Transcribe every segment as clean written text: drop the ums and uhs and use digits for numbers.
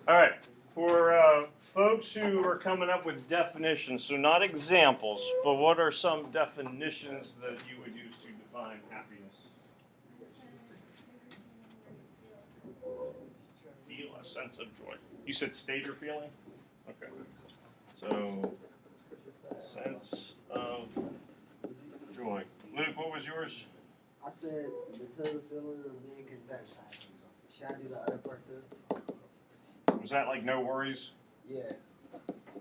All right, for folks who are coming up with definitions, so not examples, but what are some definitions that you would use to define happiness? Feel a sense of joy. You said state or feeling? Okay. So, sense of joy. Luke, what was yours? I said the total feeling of being content. Should I do the other part too? Was that like no worries? Yeah.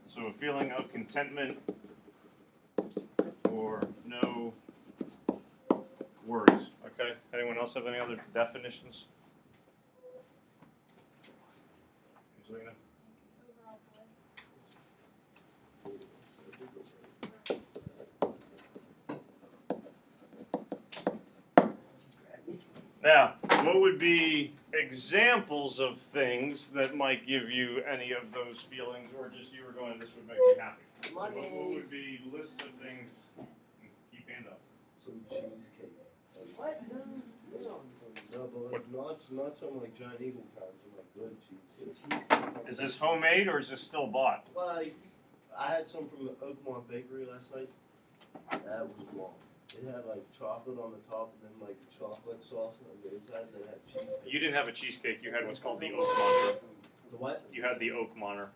So a feeling of contentment or no worries. Okay. Anyone else have any other definitions? Angelina? Now, what would be examples of things that might give you any of those feelings, or just you were going, this would make me happy? Money. What would be lists of things? Keep hand up. Some cheesecake. What? No, but like not some like Giant Eagle kind, some like good cheese. Is this homemade or is this still bought? Well, I had some from the Oakmont Bakery last night. That was bomb. It had like chocolate on the top and then like chocolate sauce on the inside. And then had cheesecake. You didn't have a cheesecake. You had what's called the oak monitor. The what? You had the oak monitor.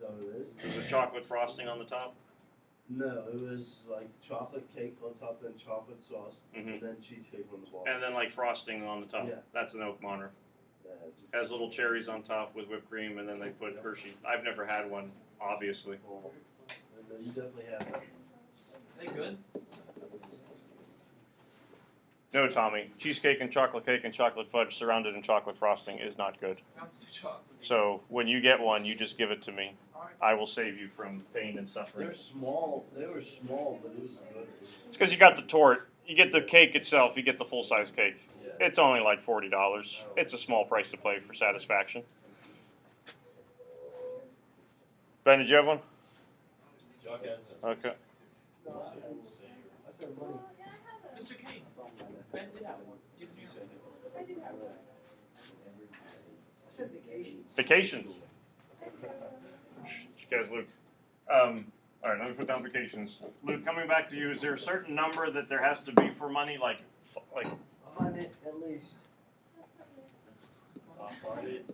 No, it is. Was it chocolate frosting on the top? No, it was like chocolate cake on top, then chocolate sauce, Mhm. and then cheesecake on the bottom. And then like frosting on the top. Yeah. That's an oak monitor. Yeah, Has little cherries on top with whipped cream, and then they put Hershey. I've never had one, obviously. you definitely have that. They good? No, Tommy. Cheesecake and chocolate fudge surrounded in chocolate frosting is not good. Sounds too chocolate. So when you get one, you just give it to me. Alright. I will save you from pain and suffering. They're small. They were small, but it was good. It's because you got the tort. You get the cake itself. You get the full size cake. Yeah. It's only like $40. It's a small price to pay for satisfaction. Ben, did you have one? Okay. No, I said money. Mr. Kane, Ben did have one. You said I did have one. I said vacation. Vacations. Shh, guys, Luke. All right, let me put down vacations. Luke, coming back to you, is there a certain number that there has to be for money? Like 100 at least. $100 is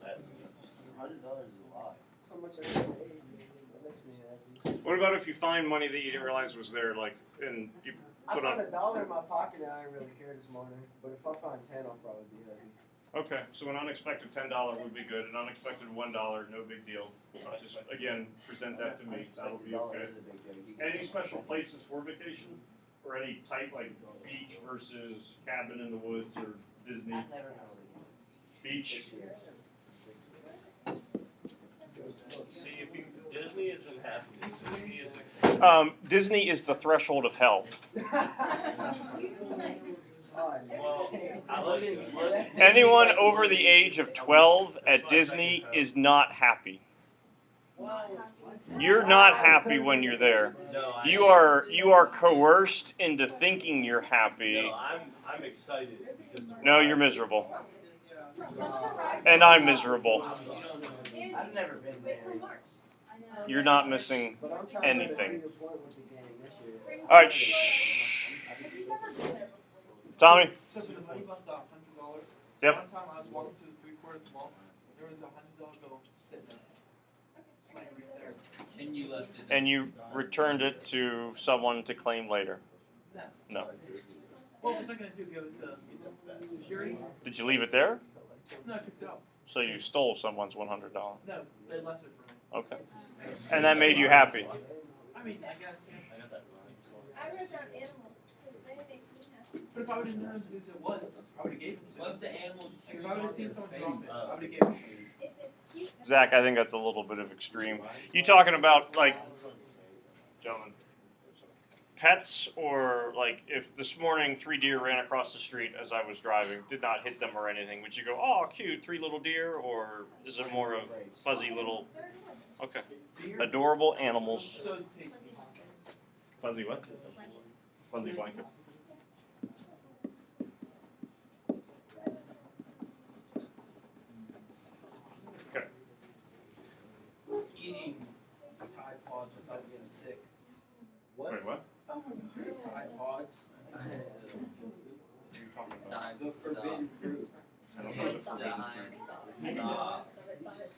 a lot. That's how much I get paid. That makes me happy. what about if you find money that you didn't realize was there, like, and you I put found on? $1 in my pocket and I didn't really care this morning. But if I find 10, I'll probably be happy. Okay, so an unexpected $10 would be good. An unexpected $1, no big deal. Just again, present that to me. That'll be okay. Any special places for vacation, or any type like beach versus cabin in the woods or Disney? Beach. See, if you, Disney isn't happiness. Disney is Disney is the threshold of hell. Well, I look at Anyone over the age of 12 at Disney is not happy. You're not happy when you're there. You are coerced into thinking you're happy. No, I'm excited because No, you're miserable. And I'm miserable. I've never been Wait till there. March. You're not missing. But I'm trying Anything. to see your point with the game this year. All right, shh. Have you never been there? Tommy. So for the money about the $100. Yep. One time I was walking through the food court at the mall. There was a $100 bill sitting there. It's like right there. And you left it. And you returned it to someone to claim later. No. What was I gonna do? Give it to security? Did you leave it there? No, I picked it up. So you stole someone's $100. No, they left it for me. Okay. And that made you happy. I mean, I guess. Yeah. I wrote down animals because they make me happy. But if I would have known who it was, I would have gave it to What him. if the animals If I would have seen someone drop it, I would have gave it to him. If it's cute. Zach, I think that's a little bit of extreme. You talking about like, gentlemen, pets, or like if this morning 3 deer ran across the street as I was driving, did not hit them or anything, would you go, oh, cute, 3 little deer, or is it more of fuzzy little, okay, adorable animals, So tasty. fuzzy what? Fuzzy blanket. The forbidden fruit. I don't know the Stop. forbidden Stop. fruit. Stop it, stop it.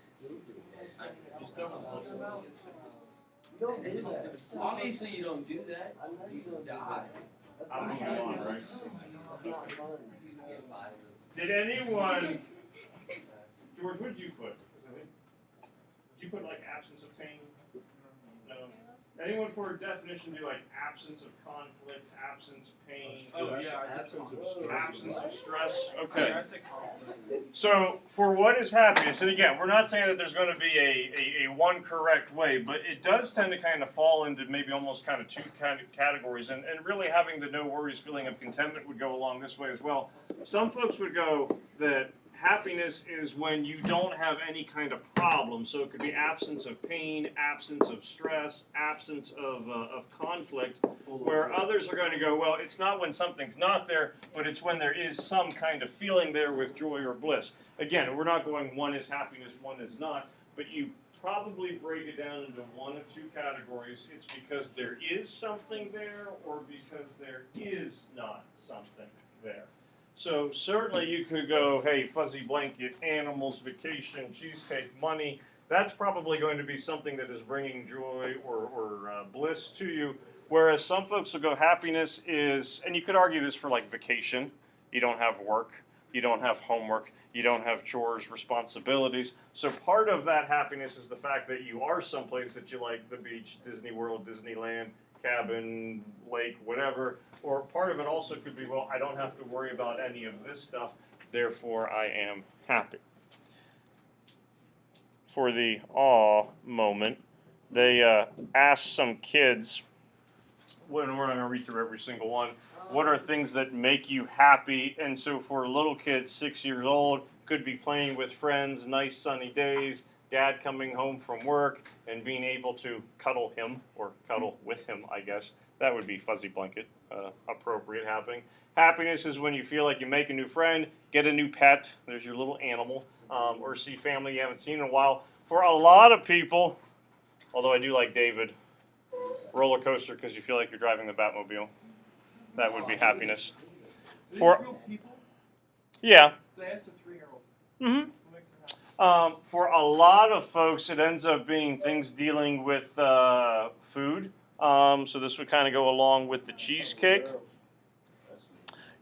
Just don't close your mouth. You don't do that. Obviously, you don't do that. I know you don't do Die. that. That's I'm not moving fun. on, right? That's not fun. Did anyone, George, what did you put? Did you put like absence of pain? No. Anyone for a definition do like absence of conflict, absence of pain? Oh, yeah, absence of stress. Absence of stress. Yeah, Okay. I say conflict. So for what is happiness, and again, we're not saying that there's going to be a one correct way, but it does tend to kind of fall into maybe almost kind of two kind of categories, and really having the no worries feeling of contentment would go along this way as well. Some folks would go that happiness is when you don't have any kind of problem. So it could be absence of pain, absence of stress, absence of conflict, where others are going to go, well, it's not when something's not there, but it's when there is some kind of feeling there with joy or bliss. Again, we're not going one is happiness, one is not, but you probably break it down into one of two categories. It's because there is something there or because there is not something there. So certainly you could go, hey, fuzzy blanket, animals, vacation, cheesecake, money. That's probably going to be something that is bringing joy or bliss to you. Whereas some folks will go, happiness is, and you could argue this for like vacation. You don't have work, you don't have homework, you don't have chores, responsibilities. So part of that happiness is the fact that you are someplace that you like, the beach, Disney World, Disneyland, cabin, lake, whatever. Or part of it also could be, well, I don't have to worry about any of this stuff, therefore I am happy. For the awe moment, they asked some kids, when we're not going to read through every single one, what are things that make you happy? And so for little kids, 6 years old, could be playing with friends, nice sunny days, dad coming home from work, and being able to cuddle him, or cuddle with him, I guess. That would be fuzzy blanket, appropriate happening. Happiness is when you feel like you make a new friend, get a new pet, there's your little animal, or see family you haven't seen in a while. For a lot of people, although I do like David, roller coaster because you feel like you're driving the Batmobile. That would be happiness. So For- these real people? Yeah. So they asked a 3-year-old. Mm-hmm. What makes them happy? For a lot of folks, it ends up being things dealing with food. So this would kind of go along with the cheesecake.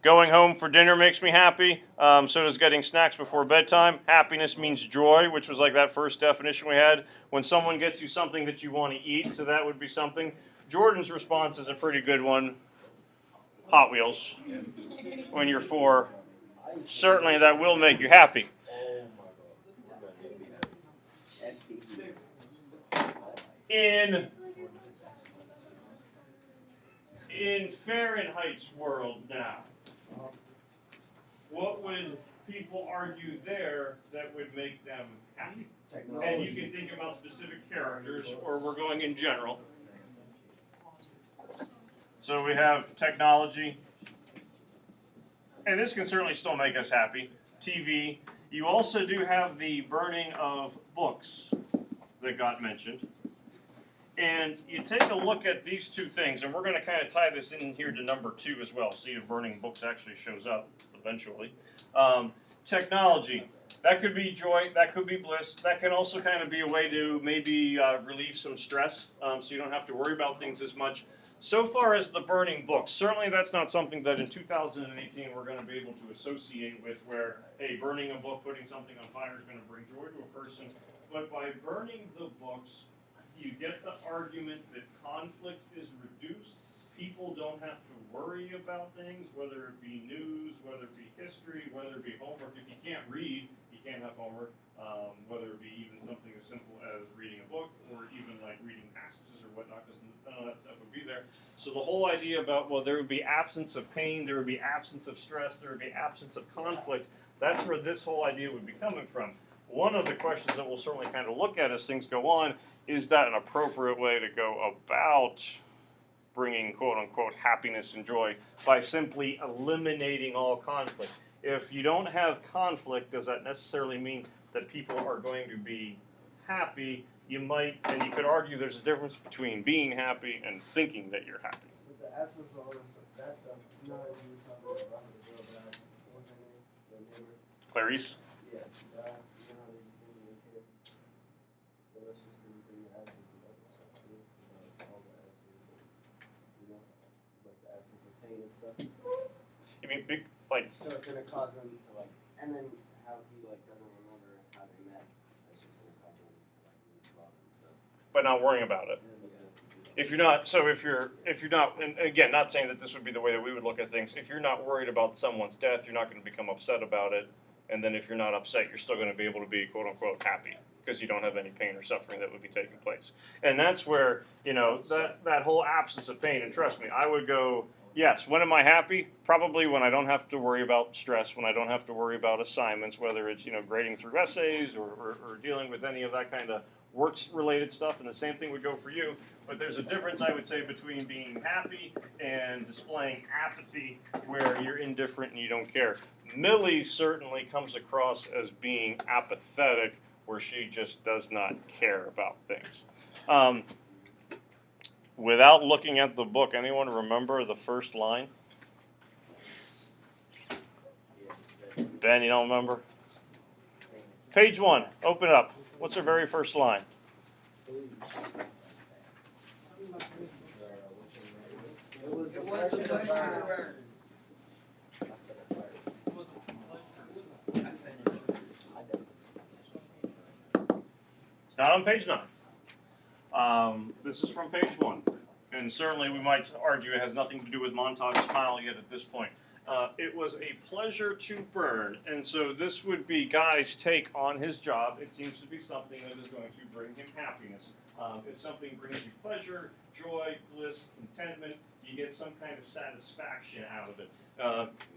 Going home for dinner makes me happy. So does getting snacks before bedtime. Happiness means joy, which was like that first definition we had. When someone gets you something that you want to eat, so that would be something. Jordan's response is a pretty good one. Hot Wheels. When you're 4, certainly that will make you happy. In Fahrenheit's world now, what would people argue there that would make them happy? And you can think about specific characters, or we're going in general. So we have technology, and this can certainly still make us happy. TV. You also do have the burning of books that got mentioned. And you take a look at these two things, and we're going to kind of tie this in here to number 2 as well, see if burning books actually shows up eventually. Technology. That could be joy, that could be bliss, that can also kind of be a way to maybe relieve some stress, so you don't have to worry about things as much. So far as the burning books, certainly that's not something that in 2018 we're going to be able to associate with where, hey, burning a book, putting something on fire is going to bring joy to a person. But by burning the books, you get the argument that conflict is reduced. People don't have to worry about things, whether it be news, whether it be history, whether it be homework. If you can't read, you can't have homework, whether it be even something as simple as reading a book or even like reading passages or whatnot, because none of that stuff would be there. So the whole idea about, well, there would be absence of pain, there would be absence of stress, there would be absence of conflict, that's where this whole idea would be coming from. One of the questions that we'll certainly kind of look at as things go on, is that an appropriate way to go about bringing quote-unquote happiness and joy by simply eliminating all conflict? If you don't have conflict, does that necessarily mean that people are going to be happy? You might, and you could argue there's a difference between being happy and thinking that you're happy. With the absence of all this stuff, That's you know, you were talking about the girl died. What's her name? The neighbor. Clarice. Yeah, she died. You know how they just didn't really care. So let's just do the absence of other stuff too. All the absence of, you know, like the absence of pain and stuff. You mean big like? So it's gonna cause him to like, and then how he like doesn't remember how they met. That's just gonna cause him to like lose love and stuff. But not worrying about it. And then we gotta do that. If you're not, so if you're not, and again, not saying that this would be the way that we would look at things. If you're not worried about someone's death, you're not going to become upset about it. And then if you're not upset, you're still going to be able to be quote unquote happy because you don't have any pain or suffering that would be taking place. And that's where, you know, that whole absence of pain. And trust me, I would go, yes, when am I happy? Probably when I don't have to worry about stress, when I don't have to worry about assignments, whether it's, you know, grading through essays or dealing with any of that kind of works related stuff. And the same thing would go for you. But there's a difference, I would say, between being happy and displaying apathy where you're indifferent and you don't care. Millie certainly comes across as being apathetic where she just does not care about things. Without looking at the book, anyone remember the first line? Ben, you don't remember? Page 1, open up. What's her very first line? It was the It was pleasure a to pleasure burn. to burn. I said it first. It was a pleasure. I finished. I did. It's not on page 9. This is from page 1. And certainly we might argue it has nothing to do with Montauk's smile yet at this point. It was a pleasure to burn. And so this would be Guy's take on his job. It seems to be something that is going to bring him happiness. If something brings you pleasure, joy, bliss, contentment, you get some kind of satisfaction out of it.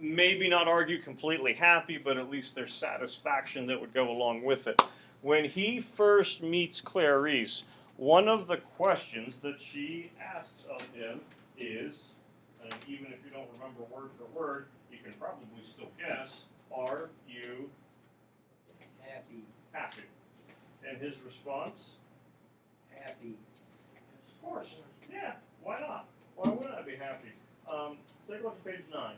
Maybe not argue completely happy, but at least there's satisfaction that would go along with it. When he first meets Clarice, one of the questions that she asks of him is, and even if you don't remember word for word, you can probably still guess, are you Happy. happy? And his response, Happy. of course, yeah, why not? Why wouldn't I be happy? Take a look at page 9.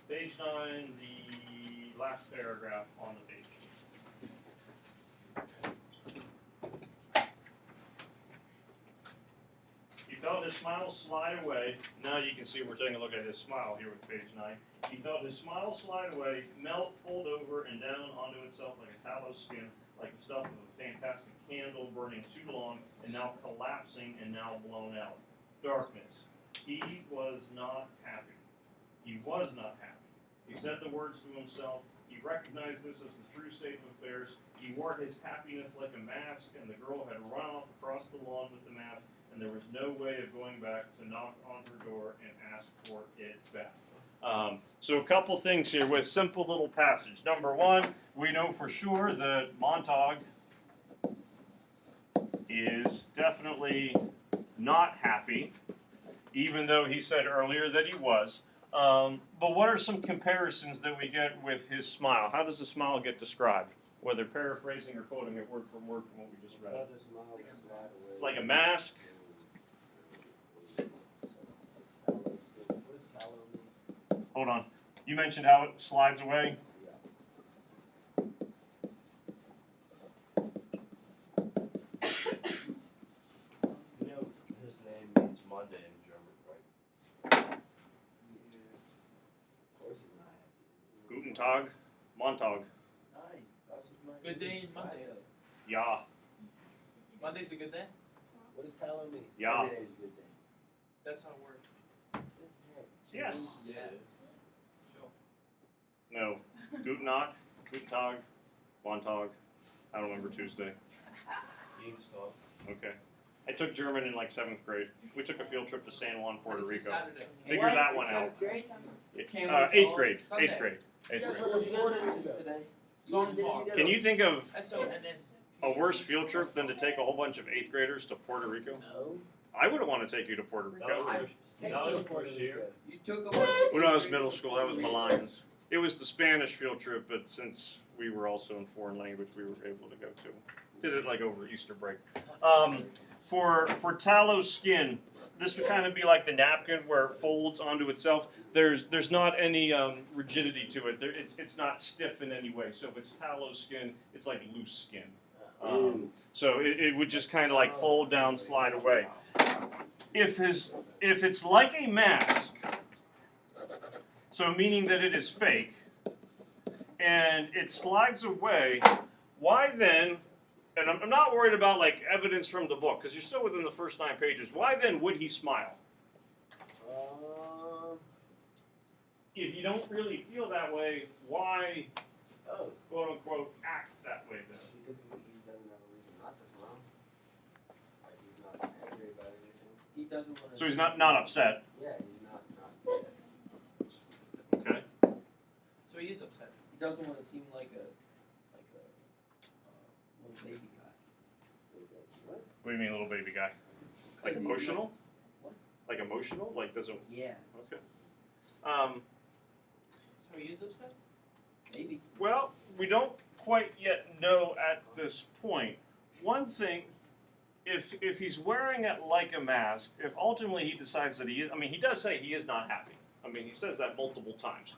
Page 9, the last paragraph on the page. He felt his smile slide away. Now you can see we're taking a look at his smile here with page 9. He felt his smile slide away, melt, fold over, and down onto itself like a tallow skin, like the stuff of a fantastic candle burning too long, and now collapsing and now blown out. Darkness. He was not happy. He was not happy. He said the words to himself. He recognized this as the true state of affairs. He wore his happiness like a mask, and the girl had run off across the lawn with the mask, and there was no way of going back to knock on her door and ask for it back. So a couple things here with simple little passage. Number one, we know for sure that Montauk is definitely not happy, even though he said earlier that he was. But what are some comparisons that we get with his smile? How does the smile get described? Whether paraphrasing or quoting it word for word from what we just read. Other smile would slide away. It's like a mask. What does tallow mean? Hold on. You mentioned how it slides away. You know, his name means Monday in German, right? Of course he's not happy. Guten Tag, Montag. Good day in Monday. Ja, Monday's a good day? What does tallow mean? ja. Every day is a good day. That's how it works. Yes. Yes. Sure. No. Guten Nacht, Guten Tag, Montag. I don't remember Tuesday. Dienstag. Okay. I took German in like 7th grade. We took a field trip to San Juan, Puerto Monday's Rico. Saturday. Figure that one out. Can't 8th wait till grade. Sunday. 8th grade. 8th That's grade. what the border is today. Sonntag. Can you think of And then a worse field trip than to take a whole bunch of 8th graders to Puerto Rico? No. I wouldn't want to take you to Puerto Rico. I take That was to Puerto first year. Rico. You took them. When I was middle school, that was Malines. It was the Spanish field trip, but since we were also in foreign language, we were able to go to. Did it like over Easter break. For tallow skin, this would kind of be like the napkin where it folds onto itself. There's not any rigidity to it. It's not stiff in any way. So if it's tallow skin, it's like loose skin. So it would just kind of like fold down, slide away. If it's like a mask, so meaning that it is fake, and it slides away, why then? And I'm not worried about like evidence from the book because you're still within the first 9 pages. Why then would he smile? If you don't really feel that way, why, quote unquote, act that way then? Because he doesn't have a reason not to smile. Like he's not angry about anything. He doesn't want to. So he's not upset. Yeah, he's not Okay. So he is upset. He doesn't want to seem like a little baby guy. What? What do you mean, little baby guy? Like emotional? What? Like emotional? Like doesn't? Yeah, Okay. So he is upset? maybe. Well, we don't quite yet know at this point. One thing, if he's wearing it like a mask, if ultimately he decides that he is, I mean, he does say he is not happy. I mean, he says that multiple times.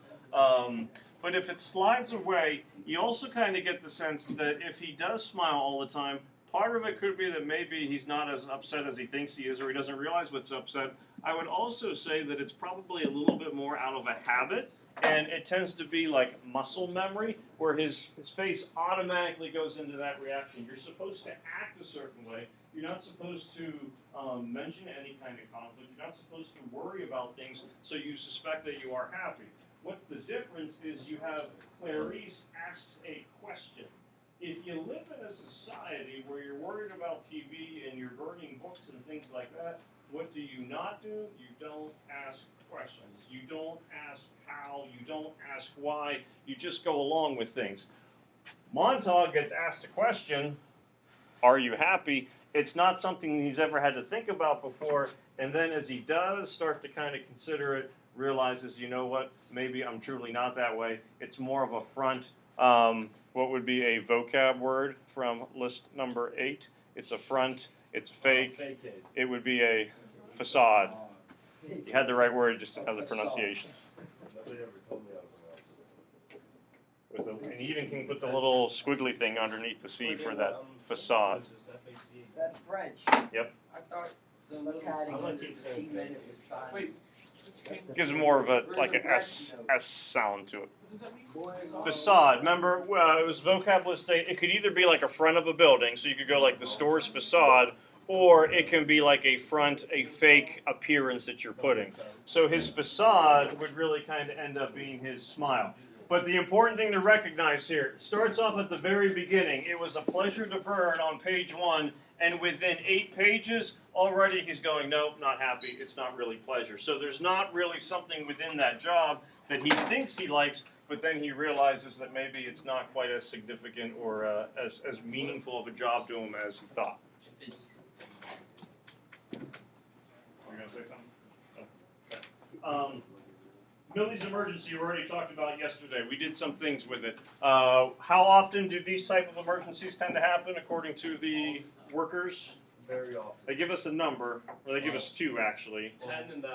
But if it slides away, you also kind of get the sense that if he does smile all the time, part of it could be that maybe he's not as upset as he thinks he is, or he doesn't realize what's upset. I would also say that it's probably a little bit more out of a habit, and it tends to be like muscle memory, where his face automatically goes into that reaction. You're supposed to act a certain way. You're not supposed to mention any kind of conflict. You're not supposed to worry about things, so you suspect that you are happy. What's the difference is you have Clarice asks a question. If you live in a society where you're worried about TV and you're burning books and things like that, what do you not do? You don't ask questions. You don't ask how. You don't ask why. You just go along with things. Montauk gets asked a question, are you happy? It's not something he's ever had to think about before, and then as he does start to kind of consider it, realizes, you know what, maybe I'm truly not that way. It's more of a front. What would be a vocab word from list number 8? It's a front, it's fake, it would be a facade. You had the right word, just didn't have the pronunciation. Nobody ever told me I was And you even can put the little squiggly thing underneath the C for that facade. That's French. I thought the Look at it. little I like it. cement it was silent. Wait, it's okay. Gives more of a Where's like the an S sound to it. What does that mean? Facade. Remember, it was vocab list 8. It could either be like a front of a building, so you could go like the store's facade, or it can be like a front, a fake appearance that you're putting. So his facade would really kind of end up being his smile. But the important thing to recognize here, it starts off at the very beginning. It was a pleasure to burn on page 1, and within 8 pages, already he's going, nope, not happy. It's not really pleasure. So there's not really something within that job that he thinks he likes, but then he realizes that maybe it's not quite as significant or as meaningful of a job to him as he thought. It's- Were you going to say something? Okay. Millie's emergency, we already talked about yesterday. We did some things with it. How often do these type of emergencies tend to happen according to the workers? very often. They give us a number, or they give us 2 actually. 10 and 9.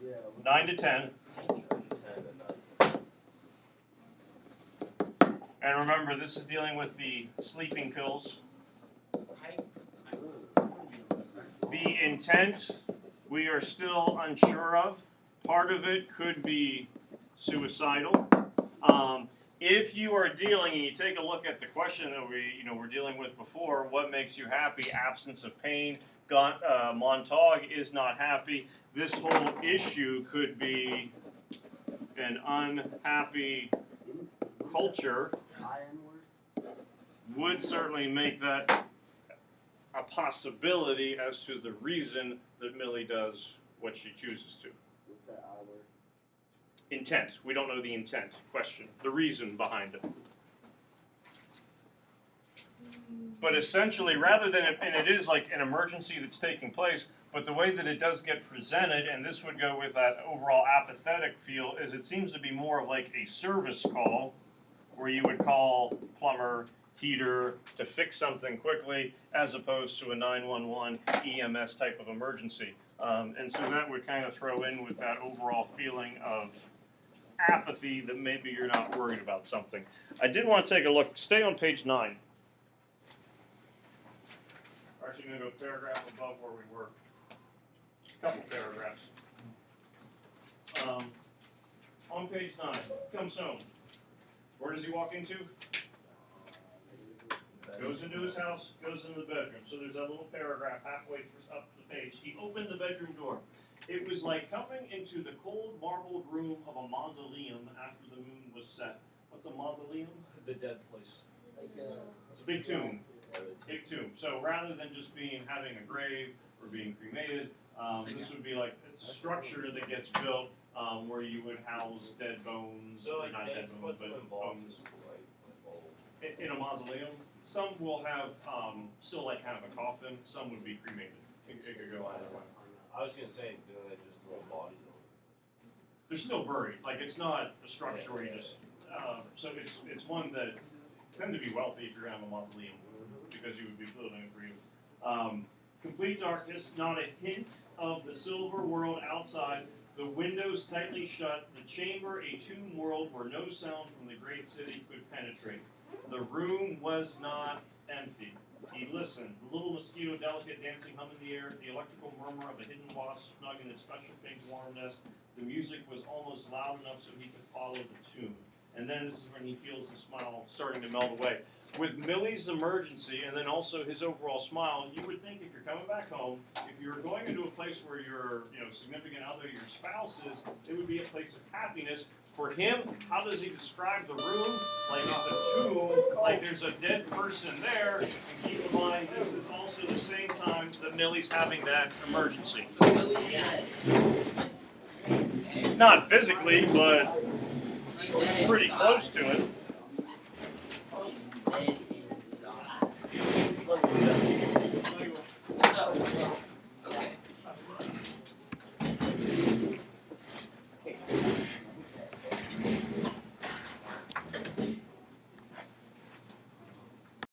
Yeah. 9 to 10. 10 and 9. And remember, this is dealing with the sleeping pills. The intent, we are still unsure of. Part of it could be suicidal. If you are dealing, and you take a look at the question that we're dealing with before, what makes you happy? Absence of pain. Montauk is not happy. This whole issue could be an unhappy culture. Would certainly make that a possibility as to the reason that Millie does what she chooses to. What's that I word? Intent. We don't know the intent. Question. The reason behind it. But essentially, rather than and it is like an emergency that's taking place, but the way that it does get presented, and this would go with that overall apathetic feel, is it seems to be more of like a service call, where you would call plumber, heater to fix something quickly, as opposed to a 911 EMS type of emergency. And so that would kind of throw in with that overall feeling of apathy that maybe you're not worried about something. I did want to take a look. Stay on page 9. We're actually going to go a paragraph above where we were. A couple paragraphs. On page 9, comes home. Where does he walk into? Goes into his house, goes into the bedroom. So there's that little paragraph halfway up the page. He opened the bedroom door. It was like coming into the cold marbled room of a mausoleum after the moon was set. What's a mausoleum? The dead place. It's a big tomb. Big tomb. So rather than just having a grave or being cremated, this would be like a structure that gets built where you would house dead bones, So like not dead that's bones, what but bones. bones. In a mausoleum, some will have still like kind of a coffin. Some would be cremated. It could go either way. I was gonna say, do they just throw bodies on? They're still buried. Like it's not a structure where you just. So it's one that tend to be wealthy if you're gonna have a mausoleum because you would be building it for you. Complete darkness, not a hint of the silver world outside. The windows tightly shut. The chamber, a tomb world where no sound from the great city could penetrate. The room was not empty. He listened. The little mosquito, delicate dancing hum in the air, the electrical murmur of a hidden wasp snug in its special pink warm nest. The music was almost loud enough so he could follow the tune. And then this is when he feels the smile starting to melt away. With Millie's emergency and then also his overall smile, you would think if you're coming back home, if you were going into a place where your significant other, your spouse is, it would be a place of happiness. For him, how does he describe the room? Like it's a tomb, like there's a dead person there. And keep in mind, this is also the same time that Millie's having that emergency. Not physically, but pretty close to it.